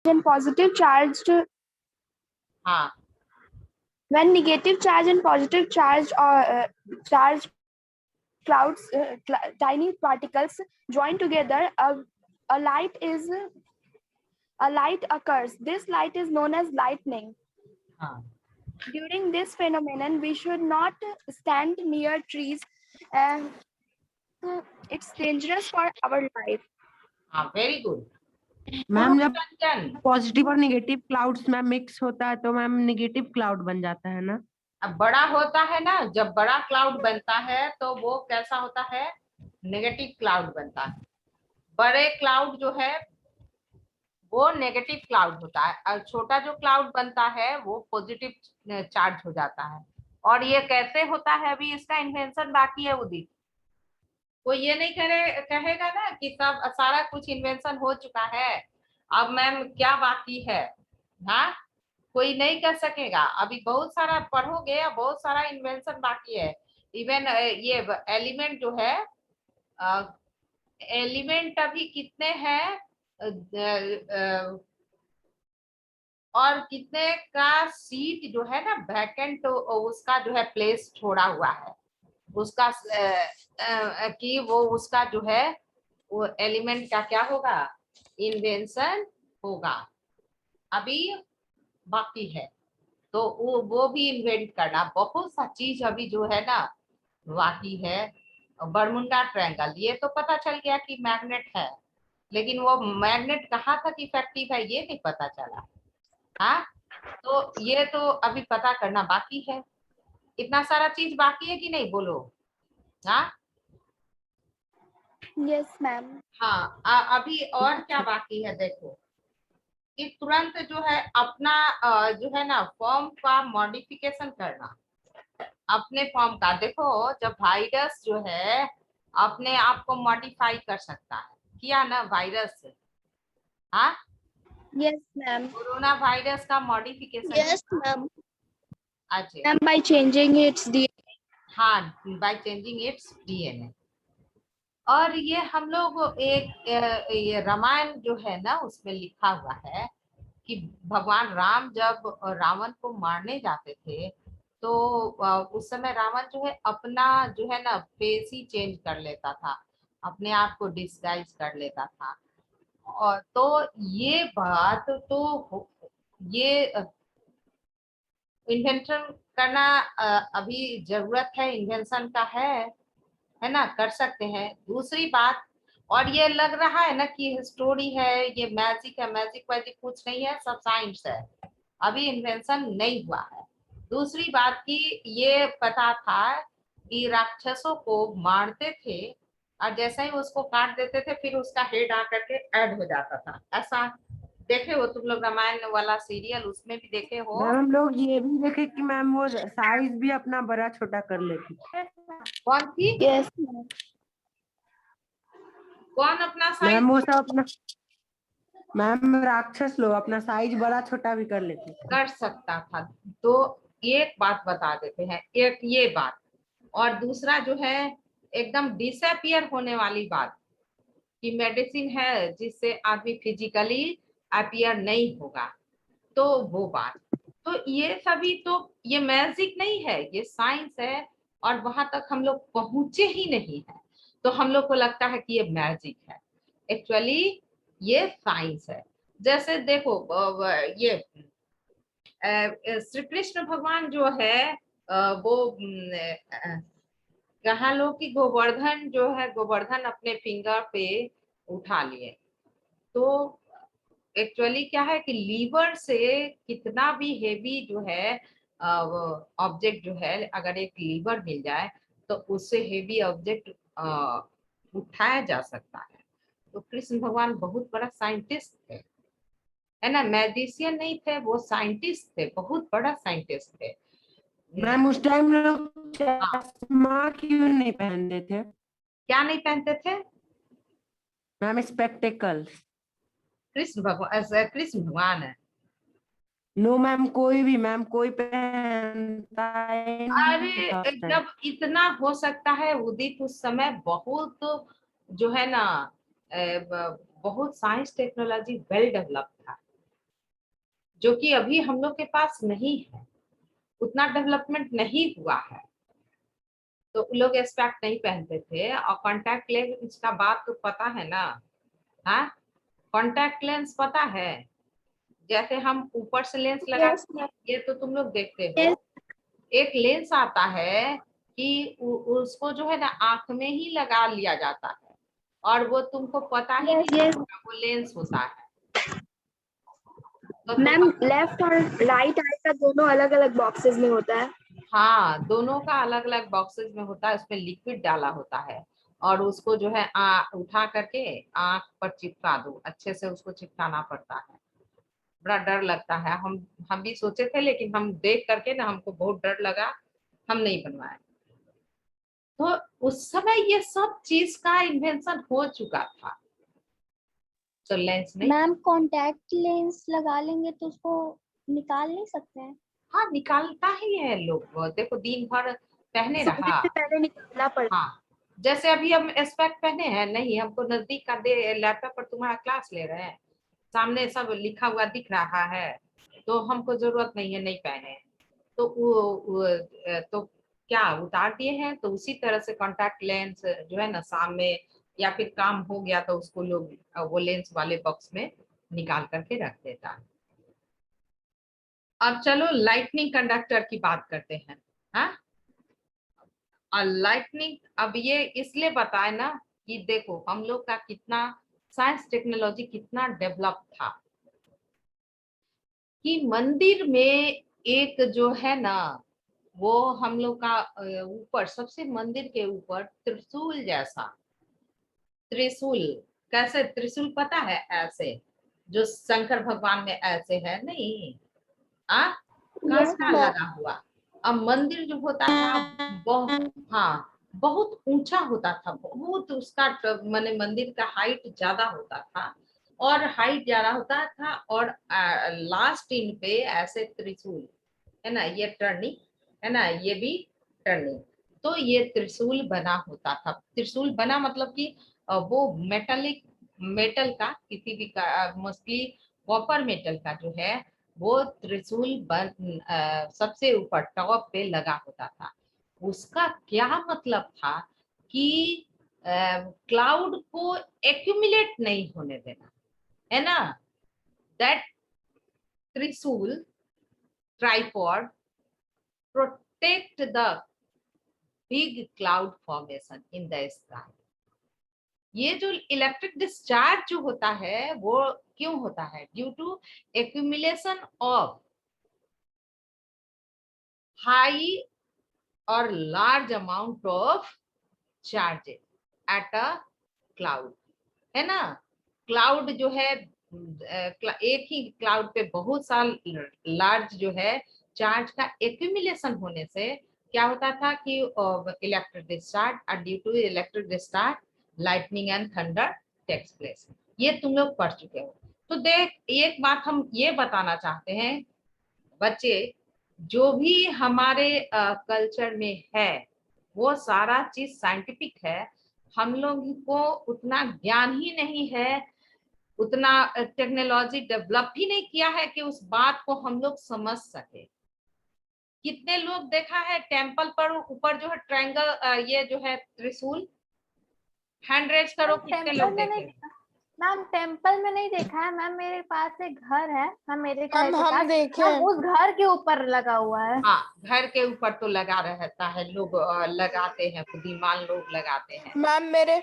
and positive charged. हाँ, When negative charge and positive charge or charge clouds, tiny particles join together, a light is a light occurs. This light is known as lightning. हाँ, During this phenomenon, we should not stand near trees, and it's dangerous for our life. हाँ, very good ma'am जब Ranjan. Positive और negative clouds में mix होता है तो ma'am negative cloud बन जाता है ना। अब बड़ा होता है ना, जब बड़ा क्लाउड बनता है तो वो कैसा होता है, नेगेटिव क्लाउड बनता है। बड़े क्लाउड जो है वो नेगेटिव क्लाउड होता है, और छोटा जो क्लाउड बनता है वो पॉजिटिव चार्ज हो जाता है। और ये कैसे होता है, अभी इसका इन्वेंशन बाकी है उदित। कोई ये नहीं कहेगा ना कि सब सारा कुछ इन्वेंशन हो चुका है, अब मैम क्या बाकी है। हाँ, कोई नहीं कर सकेगा, अभी बहुत सारा पढ़ोगे, बहुत सारा इन्वेंशन बाकी है। इवन ये एलिमेंट जो है, एलिमेंट अभी कितने हैं, और कितने का सीट जो है ना वैकेंट, उसका जो है प्लेस छोड़ा हुआ है, उसका कि वो उसका जो है वो एलिमेंट का क्या होगा, इन्वेंशन होगा। अभी बाकी है, तो वो भी इन्वेंट करना, बहुत सा चीज अभी जो है ना बाकी है। बरमुंडा ट्रायंगल ये तो पता चल गया कि मैग्नेट है, लेकिन वो मैग्नेट कहाँ तक इफेक्टिव है ये नहीं पता चला। हाँ, तो ये तो अभी पता करना बाकी है। इतना सारा चीज बाकी है कि नहीं, बोलो। हाँ, Yes, ma'am. हाँ, अभी और क्या बाकी है, देखो कि तुरंत जो है अपना जो है ना फॉर्म का मॉडिफिकेशन करना, अपने फॉर्म का। देखो जब वायरस जो है अपने आप को मॉडिफाई कर सकता है, किया ना वायरस। हाँ, Yes, ma'am. कोरोना वायरस का मॉडिफिकेशन। Yes, ma'am. अच्छा, Ma'am, by changing its DNA. हाँ, बाय चेंजिंग इट्स डीएनए। और ये हम लोग एक ये रामायण जो है ना उसमें लिखा हुआ है कि भगवान राम जब रावण को मारने जाते थे तो उस समय रावण जो है अपना जो है ना फेस ही चेंज कर लेता था, अपने आप को डिस्गाइज कर लेता था। और तो ये बात तो ये इन्वेंशन करना अभी जरूरत है, इन्वेंशन का है ना, कर सकते हैं। दूसरी बात, और ये लग रहा है ना कि स्टोरी है, ये मैजिक है, मैजिक वैजिक कुछ नहीं है, सब साइंस है, अभी इन्वेंशन नहीं हुआ है। दूसरी बात की ये पता था कि राक्षसों को मारते थे और जैसे ही उसको काट देते थे फिर उसका हेड आकर के ऐड हो जाता था, ऐसा देखे हो तुम लोग रामायण वाला सीरियल, उसमें भी देखे हो। मैम हम लोग ये भी देखे कि मैम वो साइज भी अपना बड़ा छोटा कर लेती। कौन थी, Yes, ma'am. कौन अपना साइज, मैम वो सब अपना, मैम राक्षस लोग अपना साइज बड़ा छोटा भी कर लेते थे। कर सकता था। तो एक बात बता देते हैं, एक ये बात, और दूसरा जो है एकदम डिसअपियर होने वाली बात कि मेडिसिन है जिससे आदमी फिजिकली अपियर नहीं होगा, तो वो बात, तो ये सभी तो ये मैजिक नहीं है, ये साइंस है। और वहां तक हम लोग पहुंचे ही नहीं है, तो हम लोग को लगता है कि ये मैजिक है, एक्चुअली ये साइंस है। जैसे देखो ये श्री कृष्ण भगवान जो है वो कहा लो कि गोवर्धन जो है, गोवर्धन अपने फिंगर पे उठा लिए, तो एक्चुअली क्या है कि लीवर से कितना भी हेवी जो है ऑब्जेक्ट जो है, अगर एक लीवर मिल जाए तो उससे हेवी ऑब्जेक्ट उठाया जा सकता है। तो कृष्ण भगवान बहुत बड़ा साइंटिस्ट थे, है ना, मैजिशियन नहीं थे, वो साइंटिस्ट थे, बहुत बड़ा साइंटिस्ट थे। मैम उस टाइम लोग हाँ, चश्मा क्यों नहीं पहनते थे? क्या नहीं पहनते थे, मैम स्पेक्टेकल्स। कृष्ण भगवान है। नो मैम कोई भी, मैम कोई पहनता ही नहीं था अरे उस टाइम। जब इतना हो सकता है उदित, उस समय बहुत जो है ना बहुत साइंस टेक्नोलॉजी वेल डेवलप था, जो कि अभी हम लोग के पास नहीं है, उतना डेवलपमेंट नहीं हुआ है। तो उन लोग स्पेक्ट नहीं पहनते थे। और कॉन्टैक्ट लेंस का बात तो पता है ना? हाँ, कॉन्टैक्ट लेंस पता है, जैसे हम ऊपर से लेंस Yes, लगाते हैं, ये तो तुम लोग देखते yes, हो। एक लेंस आता है कि उसको जो है ना आंख में ही लगा लिया जाता है, और वो तुमको पता ही yes, नहीं yes. चलता वो लेंस होता है। तो मैम लेफ्ट और राइट आई का दोनों अलग अलग बॉक्सेस में होता है। हाँ, दोनों का अलग अलग बॉक्सेस में होता है, उसमें लिक्विड डाला होता है, और उसको जो है उठा करके आंख पर चिपका दो, अच्छे से उसको चिपकाना पड़ता है। बड़ा डर लगता है। हम भी सोचे थे, लेकिन हम देख करके ना हमको बहुत डर लगा, हम नहीं बनवाए। तो उस समय ये सब चीज का इन्वेंशन हो चुका था, तो लेंस नहीं। मैम कॉन्टैक्ट लेंस लगा लेंगे तो उसको निकाल नहीं सकते हैं? हाँ, निकालता ही है लोग, देखो दिन भर पहने सोने रहा। से पहले निकालना पड़ता हाँ, जैसे अभी हम स्पेक्ट पहने हैं, नहीं हमको नजदीक का दे, लैपटॉप पर तुम्हारा क्लास ले रहे हैं, सामने सब लिखा हुआ दिख रहा है, तो हमको जरूरत नहीं है, नहीं पहने। तो तो क्या उतार दिए हैं, तो उसी तरह से कॉन्टैक्ट लेंस जो है ना सामने, या फिर काम हो गया तो उसको लोग वो लेंस वाले बॉक्स में निकाल करके रख देता है। अब चलो लाइटनिंग कंडक्टर की बात करते हैं। हाँ, और लाइटनिंग, अब ये इसलिए बताए ना कि देखो हम लोग का कितना साइंस टेक्नोलॉजी कितना डेवलप था, कि मंदिर में एक जो है ना, वो हम लोग का ऊपर सबसे मंदिर के ऊपर त्रिशूल जैसा, त्रिशूल, कैसे त्रिशूल पता है? ऐसे जो शंकर भगवान में ऐसे है नहीं, आ है। कांटा लगा हुआ। अब मंदिर जो होता था बहुत, हाँ, बहुत ऊंचा होता था, बहुत उसका माने मंदिर का हाइट ज्यादा होता था, और हाइट ज्यादा होता था, और लास्ट इन पे ऐसे त्रिशूल है ना, ये टर्निंग है ना, ये भी टर्निंग। तो ये त्रिशूल बना होता था। त्रिशूल बना मतलब कि वो मेटल का, किसी भी का, मोस्टली कॉपर मेटल का जो है, वो त्रिशूल सबसे ऊपर टॉप पे लगा होता था। उसका क्या मतलब था कि क्लाउड को एक्यूमुलेट नहीं होने देना, है ना। दैट त्रिशूल, tripod, protect the big cloud formation in the sky. ये जो इलेक्ट्रिक डिस्चार्ज जो होता है वो क्यों होता है? Due to accumulation of high और large amount of charges at a cloud, है ना। क्लाउड जो है एक ही क्लाउड पे बहुत सारा लार्ज जो है चार्ज का एक्यूमुलेशन होने से क्या होता था कि इलेक्ट्रिक डिस्चार्ज, और due to electric discharge lightning and thunder takes place. ये तुम लोग पढ़ चुके हो। तो देख, एक बात हम ये बताना चाहते हैं बच्चे, जो भी हमारे कल्चर में है वो सारा चीज साइंटिफिक है। हम लोग को उतना ज्ञान ही नहीं है, उतना टेक्नोलॉजी डेवलप ही नहीं किया है कि उस बात को हम लोग समझ सके। कितने लोग देखा है टेम्पल पर ऊपर जो है ट्रायंगल, ये जो है त्रिशूल, हैंड रेज करो, कितने लोग टेम्पल में नहीं देखे? देखा मैम, टेम्पल में नहीं देखा है मैम। मेरे पास एक घर है, हम मेरे घर मैम के हम पास देखे मैम उस घर के ऊपर लगा हुआ है। हाँ, घर के ऊपर तो लगा रहता है, लोग लगाते हैं, बुद्धिमान लोग लगाते हैं।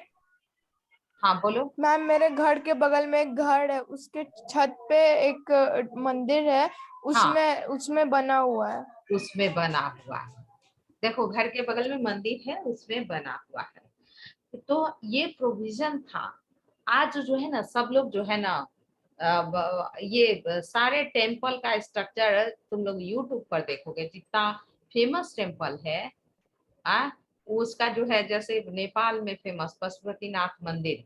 हाँ बोलो। मैम मेरे घर के बगल में एक घर है, उसके छत पे एक मंदिर है, हाँ, उसमें बना हुआ है। उसमें बना हुआ है। देखो घर के बगल में मंदिर है, उसमें बना हुआ है। तो ये प्रोविजन था। आज जो है ना सब लोग जो है ना ये सारे टेम्पल का स्ट्रक्चर तुम लोग यूट्यूब पर देखोगे, जितना फेमस टेम्पल है आ, उसका जो है, जैसे नेपाल में फेमस पशुपतिनाथ मंदिर,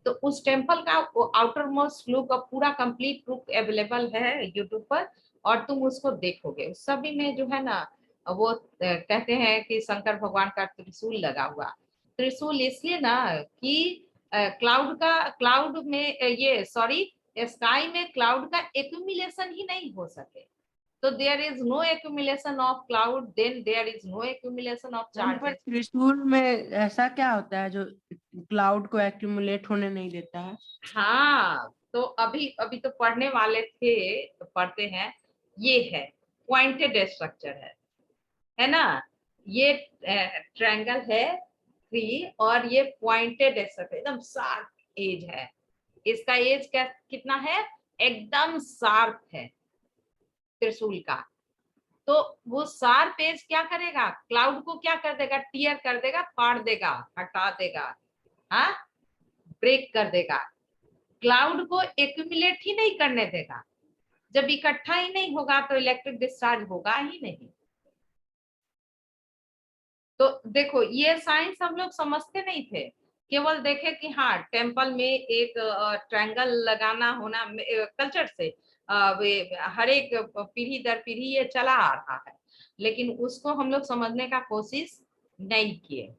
तो उस टेम्पल का आउटर मोस्ट लुक और पूरा कंप्लीट लुक अवेलेबल है यूट्यूब पर, और तुम उसको देखोगे। उस सभी में जो है ना वो कहते हैं कि शंकर भगवान का त्रिशूल लगा हुआ। त्रिशूल इसलिए ना कि क्लाउड में ये सॉरी स्काई में क्लाउड का एक्यूमुलेशन ही नहीं हो सके, तो there is no accumulation of cloud, then there is no accumulation of मैम पर चार्जेस। त्रिशूल में ऐसा क्या होता है जो क्लाउड को एक्यूमुलेट होने नहीं देता है? हाँ, तो अभी अभी तो पढ़ने वाले थे तो पढ़ते हैं। ये है पॉइंटेड स्ट्रक्चर है ना, ये ट्रायंगल है 3 और ये पॉइंटेड स्ट्रक्चर एकदम शार्प एज है। इसका एज क्या कितना है, एकदम शार्प है त्रिशूल का। तो वो शार्प एज क्या करेगा, क्लाउड को क्या कर देगा, टीयर कर देगा, फाड़ देगा, हटा देगा, हाँ, ब्रेक कर देगा। क्लाउड को एक्यूमुलेट ही नहीं करने देगा। जब इकट्ठा ही नहीं होगा तो इलेक्ट्रिक डिस्चार्ज होगा ही नहीं। तो देखो ये साइंस हम लोग समझते नहीं थे, केवल देखे कि हाँ टेम्पल में एक ट्रायंगल लगाना होना कल्चर से हर एक पीढ़ी दर पीढ़ी ये चला आ रहा है, लेकिन उसको हम लोग समझने का कोशिश नहीं किए।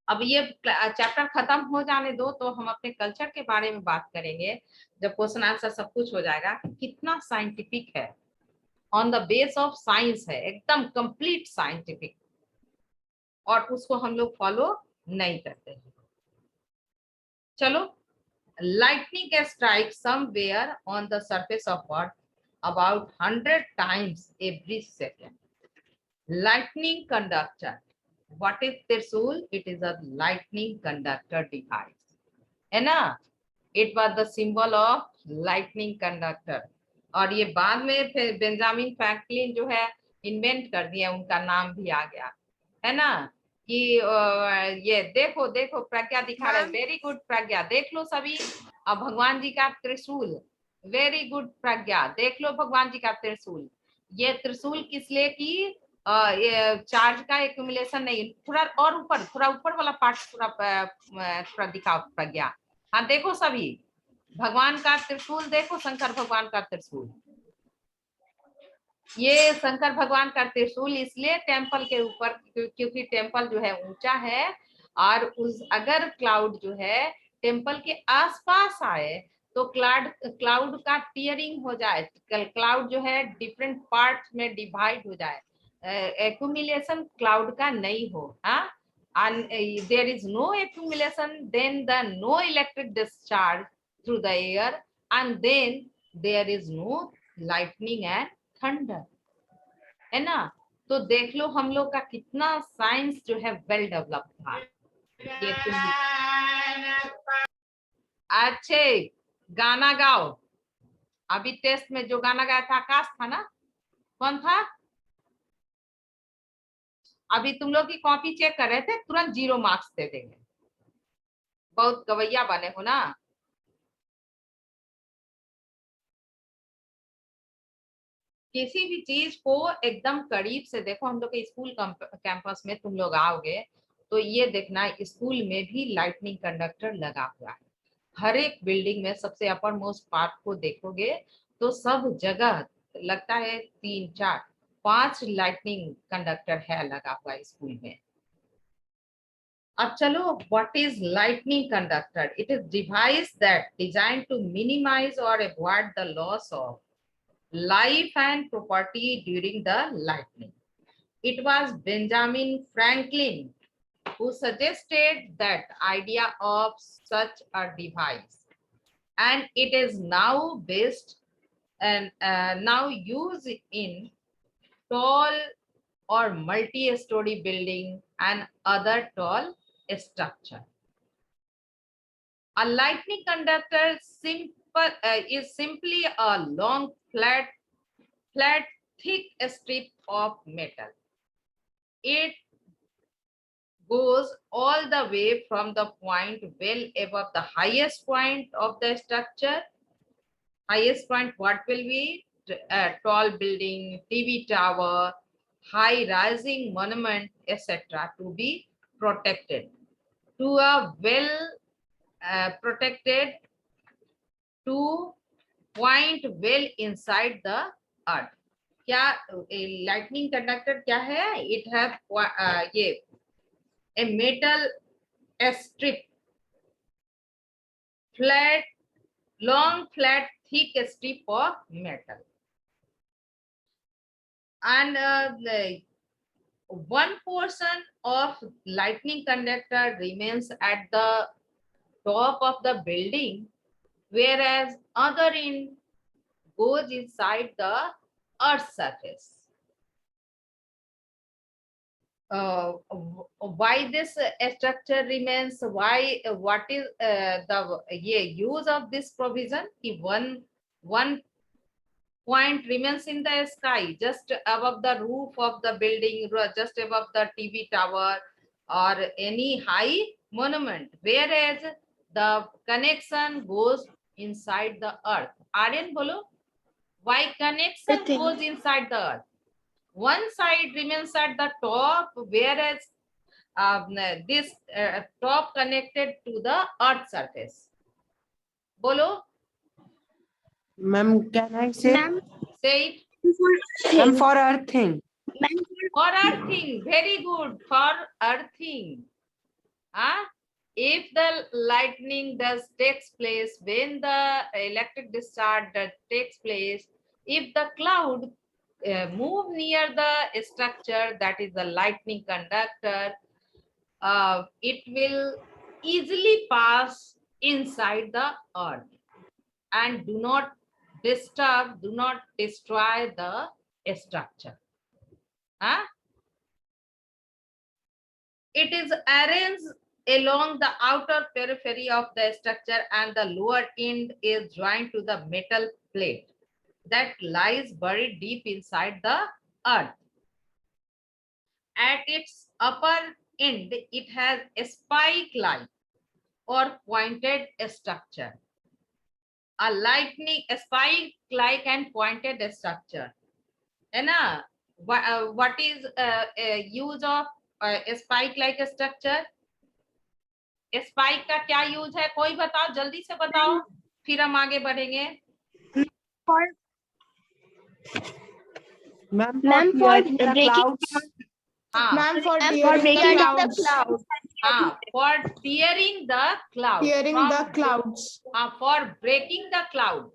अब ये चैप्टर खत्म हो जाने दो तो हम अपने कल्चर के बारे में बात करेंगे, जब क्वेश्चन आंसर सब कुछ हो जाएगा कि कितना साइंटिफिक है, on the base of science है, एकदम कंप्लीट साइंटिफिक, और उसको हम लोग फॉलो नहीं करते हैं। चलो, lightning strikes somewhere on the surface of earth about 100 times every second. Lightning conductor. What is Tirsul? It is a lightning conductor device, है ना? It was the symbol of lightning conductor. और ये बाद में फिर बेंजामिन फ्रैंकलिन जो है invent कर दिया, उनका नाम भी आ गया, है ना? कि ये देखो देखो प्रज्ञा दिखा रहे, वेरी गुड प्रज्ञा, देख लो सभी। अब भगवान जी का त्रिशूल, वेरी गुड प्रज्ञा, देख लो भगवान जी का त्रिशूल। ये त्रिशूल किस लिए की, ये चार्ज का एक्यूमुलेशन नहीं, थोड़ा और ऊपर, थोड़ा ऊपर वाला पार्ट थोड़ा दिखाओ प्रज्ञा। हाँ देखो सभी, भगवान का त्रिशूल देखो, शंकर भगवान का त्रिशूल। ये शंकर भगवान का त्रिशूल इसलिए टेम्पल के ऊपर, क्योंकि टेम्पल जो है ऊंचा है, और उस अगर क्लाउड जो है टेम्पल के आसपास आए तो क्लाउड का टीयरिंग हो जाए, क्लाउड जो है डिफरेंट पार्ट में डिवाइड हो जाए, एक्यूमुलेशन क्लाउड का नहीं हो, हाँ, and there is no accumulation, then the no electric discharge through the air, and then there is no lightning and thunder, है ना? तो देख लो हम लोग का कितना साइंस जो है वेल डेवलप था। ये अच्छे गाना गाओ। अभी टेस्ट में जो गाना गाया था आकाश था ना, कौन था? अभी तुम लोग की कॉपी चेक कर रहे थे, तुरंत 0 मार्क्स दे देंगे, बहुत गवैया बने हो ना। किसी भी चीज को एकदम करीब से देखो। हम लोग के स्कूल कैंपस में तुम लोग आओगे तो ये देखना, स्कूल में भी लाइटनिंग कंडक्टर लगा हुआ है। हर एक बिल्डिंग में सबसे अपर मोस्ट पार्ट को देखोगे तो सब जगह लगता है 3, 4, 5 लाइटनिंग कंडक्टर है लगा हुआ स्कूल में। अब चलो, what is lightning conductor? It is device that design to minimise और avoid the loss of life and property during the lightning. It was Benjamin Franklin who suggested that idea of such a device, and it is now based and now used in tall or multi-story building and other tall structure. A lightning conductor is simply a long flat thick strip of metal. It goes all the way from the point well above the highest point of the structure. Highest point what will be? Tall building, TV tower, high rising monument, etc. to be protected to a well protected to point well inside the earth. क्या lightning conductor क्या है? It have ये a metal strip, flat long flat thick strip of metal, and one portion of lightning conductor remains at the top of the building, whereas other end goes inside the earth's surface. Why this structure remains? Why? What is the use of this provision? One point remains in the sky, just above the roof of the building, just above the TV tower or any high monument, whereas the connection goes inside the earth. Aryan, bolo, why connection I think- goes inside the earth? One side remains at the top, whereas this top connected to the earth surface. Bolo, Ma'am, can I say? Ma'am, say it. Ma'am, for earthing. Ma'am, For earthing, very good, for earthing. Huh? If the lightning takes place, when the electric discharge takes place, if the cloud move near the structure, that is the lightning conductor, it will easily pass inside the earth and do not disturb, do not destroy the structure. Huh? It is arranged along the outer periphery of the structure, and the lower end is joined to the metal plate that lies buried deep inside the earth. At its upper end, it has a spike-like or pointed structure. A spike-like and pointed structure. है ना? What is use of spike-like structure? Spike का क्या use है? कोई बताओ, जल्दी से बताओ, फिर हम आगे बढ़ेंगे. Ma'am, Ma'am, for clearing the breaking- clouds. हाँ, Ma'am, for Ma'am, tearing the breaking the clouds. clouds. हाँ, for tearing the cloud. Tearing From- the clouds. for breaking the cloud.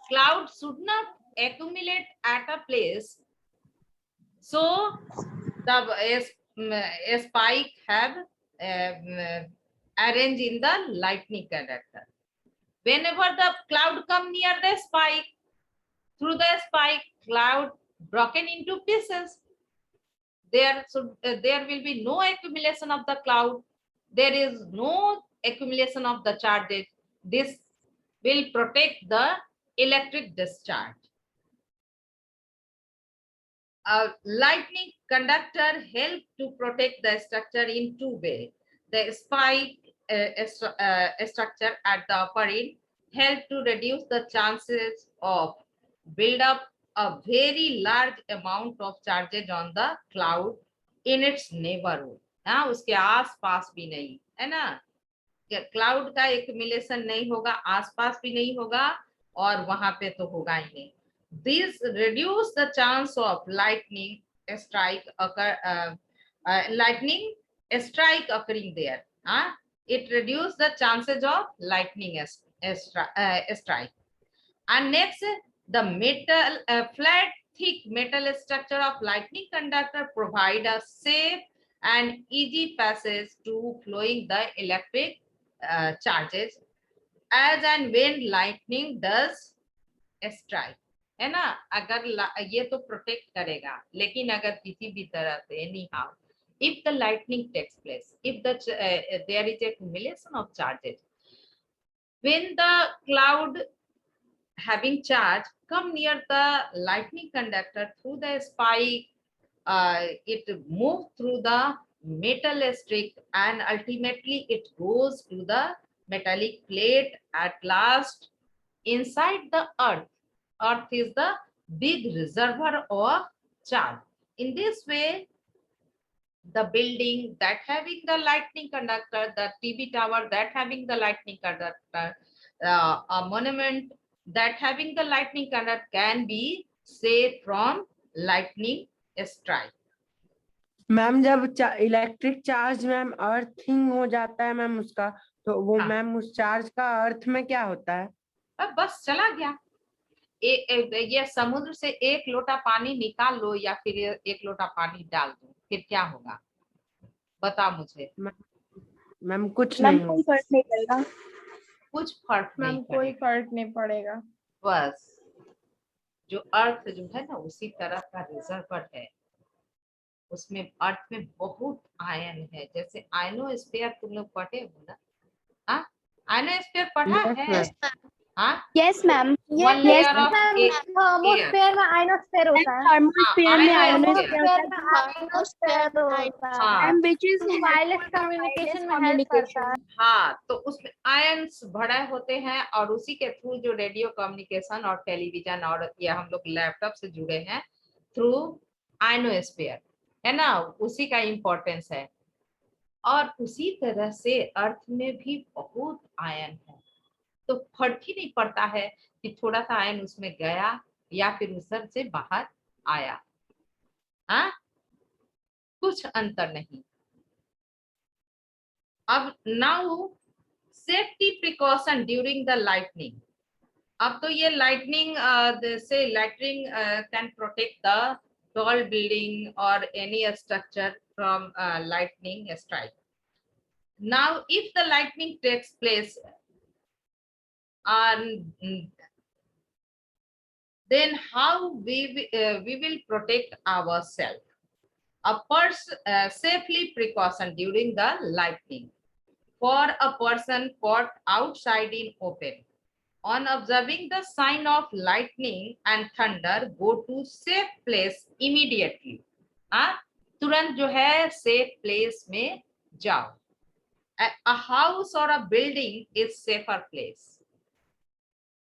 Cloud should not accumulate at a place. So the spike have arranged in the lightning conductor. Whenever the cloud come near the spike, through the spike, cloud broken into pieces. There will be no accumulation of the cloud. There is no accumulation of the charges. This will protect the electric discharge. A lightning conductor help to protect the structure in two ways. The spike structure at the upper end help to reduce the chances of build up a very large amount of charges on the cloud in its neighborhood. हाँ, उसके आस पास भी नहीं, है ना? Cloud का accumulation नहीं होगा, आसपास भी नहीं होगा, और वहां पे तो होगा ही नहीं. This reduce the chance of lightning strike occurring there. It reduce the chances of lightning strike. And next, the flat thick metal structure of lightning conductor provide a safe and easy passage to flowing the electric charges as and when lightning does strike. है ना? अगर ये तो protect करेगा, लेकिन अगर किसी भी तरह से anyhow, if the lightning takes place, if there is accumulation of charges, when the cloud having charge come near the lightning conductor through the spike, it moves through the metal streak and ultimately it goes to the metallic plate at last inside the earth. Earth is the big reservoir of charge. In this way, the building that having the lightning conductor, the TV tower that having the lightning conductor, a monument that having the lightning conductor can be saved from lightning strike. Ma'am जब electric charge ma'am earthing हो जाता है ma'am उसका, तो वो हाँ. Ma'am उस charge का अर्थ में क्या होता है? बस चला गया। ये समुद्र से एक लोटा पानी निकाल लो या फिर एक लोटा पानी डाल दो, फिर क्या होगा? बता मुझे। मैम कुछ मैम नहीं कोई होगा। फर्क नहीं पड़ेगा। कुछ फर्क नहीं मैम कोई पड़ेगा। फर्क नहीं पड़ेगा। बस जो अर्थ जो है ना उसी तरह का रिजर्वर है, उसमें अर्थ में बहुत आयन है। जैसे आयनोस्फीयर तुम लोग पढ़े हो ना? हाँ, आयनोस्फीयर पढ़ा यस है। मैम। हाँ, यस मैम। वन ये layer of ma'am air. Thermosphere में आयनोस्फेयर होता है। थर्मोस्फेयर में आयनोस्फेयर। आयोनोस्फेयर थर्मोस्फेयर में आयनोस्फेयर होता है, हाँ ma'am which is wireless helpful for communication wireless में हेल्प करता है। communication। हाँ, तो उसमें आयंस भरे होते हैं और उसी के थ्रू जो रेडियो कम्युनिकेशन और टेलीविजन और या हम लोग लैपटॉप से जुड़े हैं थ्रू आयनोस्फीयर, है ना, उसी का इम्पोर्टेंस है। और उसी तरह से अर्थ में भी बहुत आयन है, तो फर्क ही नहीं पड़ता है कि थोड़ा सा आयन उसमें गया या फिर उधर से बाहर आया। हाँ, कुछ अंतर नहीं। अब now safety precaution during the lightning. अब तो ये लाइटनिंग से lightning can protect the tall building और any structure from lightning strike. Now if the lightning takes place and then how we will protect ourselves? Safely precaution during the lightning. For a person caught outside in open, on observing the sign of lightning and thunder, go to safe place immediately. तुरंत जो है safe place में जाओ. A house or a building is safer place.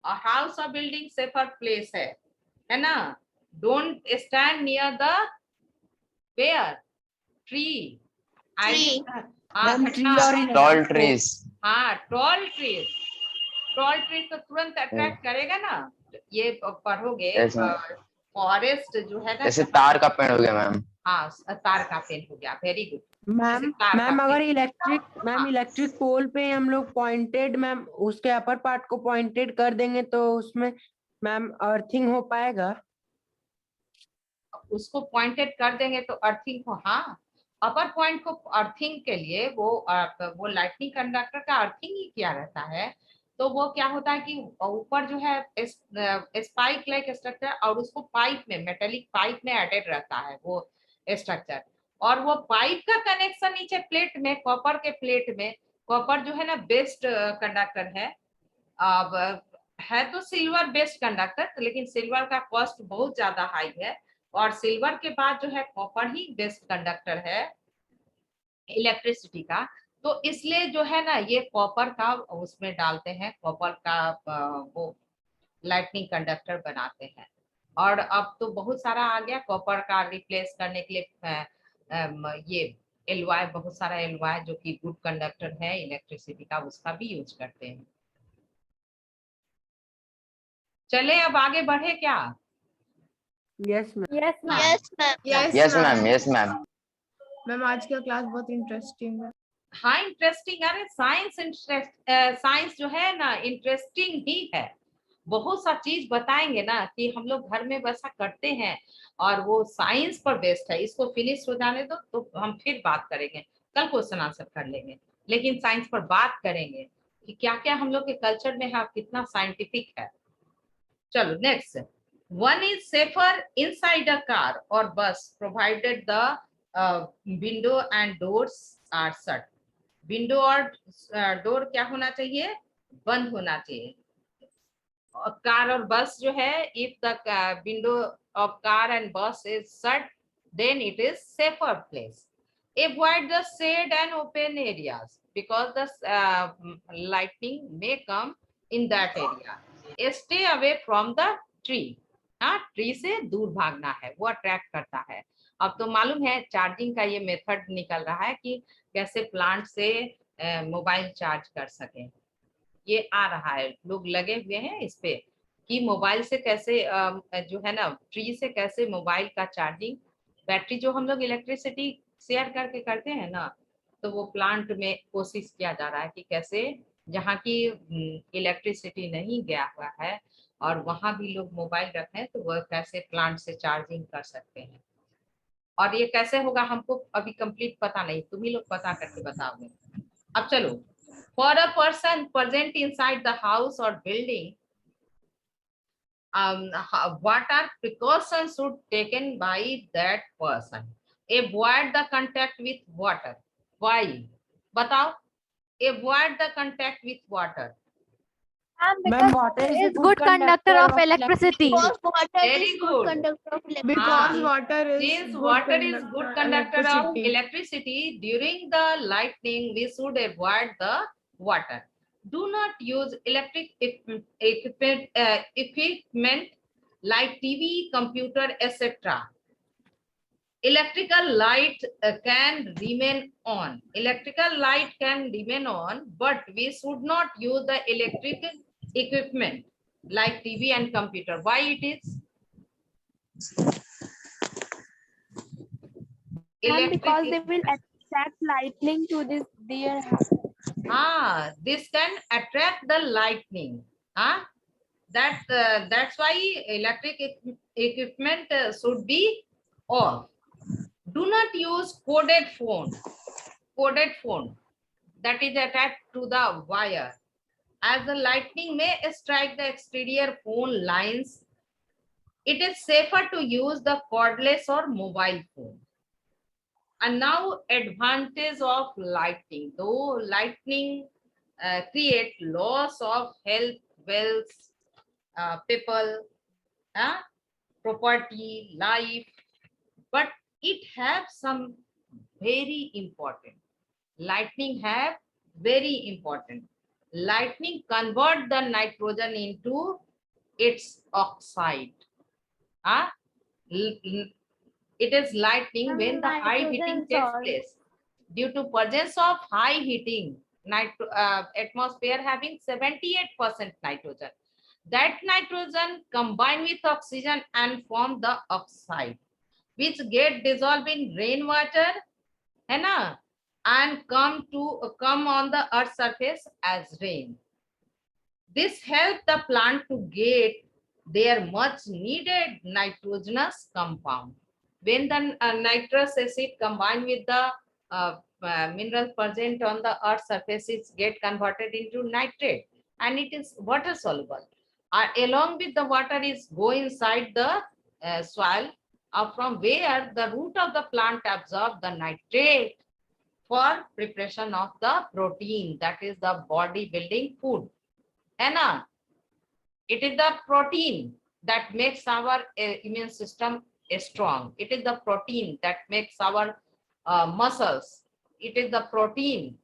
A house or building safer place है ना? Don't stand near the where tree. Ma'am tree और tall trees. हाँ, tall trees. Tall tree तो तुरंत अट्रैक्ट करेगा ना। ये पढ़ोगे फॉरेस्ट जो है ना, जैसे तार का पेड़ हो गया मैम। हाँ, तार का पेड़ हो गया, वेरी गुड। मैम अगर इलेक्ट्रिक पोल पे हम लोग पॉइंटेड मैम उसके अपर पार्ट को पॉइंटेड कर देंगे तो उसमें मैम अर्थिंग हो पाएगा। उसको पॉइंटेड कर देंगे तो अर्थिंग को, हाँ, अपर पॉइंट को अर्थिंग के लिए वो लाइटनिंग कंडक्टर का अर्थिंग ही किया रहता है। तो वो क्या होता है कि ऊपर जो है स्पाइक लाइक स्ट्रक्चर और उसको पाइप में, मेटेलिक पाइप में एडेड रहता है वो स्ट्रक्चर, और वो पाइप का कनेक्शन नीचे प्लेट में, कॉपर के प्लेट में। कॉपर जो है ना बेस्ट कंडक्टर है। अब है तो सिल्वर बेस्ट कंडक्टर, लेकिन सिल्वर का कॉस्ट बहुत ज्यादा हाई है, और सिल्वर के बाद जो है कॉपर ही बेस्ट कंडक्टर है इलेक्ट्रिसिटी का। तो इसलिए जो है ना ये कॉपर का उसमें डालते हैं, कॉपर का वो लाइटनिंग कंडक्टर बनाते हैं। और अब तो बहुत सारा आ गया कॉपर का रिप्लेस करने के लिए ये एलवाई, बहुत सारा एलवाई जो कि गुड कंडक्टर है इलेक्ट्रिसिटी का, उसका भी यूज करते हैं। चले अब आगे बढ़े क्या? Yes ma'am. Yes ma'am, yes ma'am. Ma'am आज का क्लास बहुत इंटरेस्टिंग है। हाँ, इंटरेस्टिंग। अरे साइंस जो है ना इंटरेस्टिंग ही है। बहुत सा चीज बताएंगे ना कि हम लोग घर में वैसा करते हैं, और वो साइंस पर बेस्ड है। इसको फिनिश हो जाने दो तो हम फिर बात करेंगे, कल क्वेश्चन आंसर कर लेंगे, लेकिन साइंस पर बात करेंगे कि क्या क्या हम लोग के कल्चर में है, कितना साइंटिफिक है। चलो next. One is safer inside a car or bus provided the window and doors are shut. Window और डोर क्या होना चाहिए? बंद होना चाहिए। कार और बस जो है, if the window of car and bus is shut, then it is safer place. Avoid the shade and open areas because the lightning may come in that area. Stay away from the tree. हाँ, tree से दूर भागना है, वो attract करता है। अब तो मालूम है चार्जिंग का ये मेथड निकल रहा है कि कैसे प्लांट से मोबाइल चार्ज कर सके। ये आ रहा है, लोग लगे हुए हैं इस पे कि मोबाइल से कैसे जो है ना ट्री से कैसे मोबाइल का चार्जिंग, बैटरी जो हम लोग इलेक्ट्रिसिटी शेयर करके करते हैं ना, तो वो प्लांट में कोशिश किया जा रहा है कि कैसे जहाँ की इलेक्ट्रिसिटी नहीं गया हुआ है और वहां भी लोग मोबाइल रखे हैं, तो वह कैसे प्लांट से चार्जिंग कर सकते हैं। और ये कैसे होगा हमको अभी कंप्लीट पता नहीं, तुम ही लोग पता करके बताओगे। अब चलो, for a person present inside the house और building, what are precautions should taken by that person? Avoid the contact with water. Why? बताओ, avoid the contact with water. Ma'am, Ma'am, because water is a it's good conductor of electricity. Because water Very is good. good conductor of electricity. Because water Since water is good conductor of electricity, during the lightning we should avoid the water. Do not use electric equipment like TV, computer, etc. Electrical light can remain on. Electrical light can remain on, but we should not use the electric equipment like TV and computer. Why it is? And because they Electric, will attract lightning to their house. this can attract the lightning. That's why electric equipment should be off. Do not use coded phone. Coded phone that is attached to the wire, as the lightning may strike the exterior phone lines. It is safer to use the cordless or mobile phone. And now, advantage of lightning. Though lightning create loss of health, wealth, people, property, life, but it have some very important. Lightning have very important. Lightning convert the nitrogen into its oxide. Huh? It is lightning when the high heating Nitrogen takes salt. place. Due to presence of high heating, atmosphere having 78% nitrogen. That nitrogen combine with oxygen and form the oxide, which get dissolved in rainwater, है ना, and come on the earth's surface as rain. This helps the plant to get their much needed nitrogenous compound. When the nitrous acid combined with the mineral present on the earth's surface, it get converted into nitrate, and it is water soluble. Along with the water is go inside the soil, from where the root of the plant absorb the nitrate for preparation of the protein, that is the body building food. And it is the protein that makes our immune system strong. It is the protein that makes our muscles. It is the protein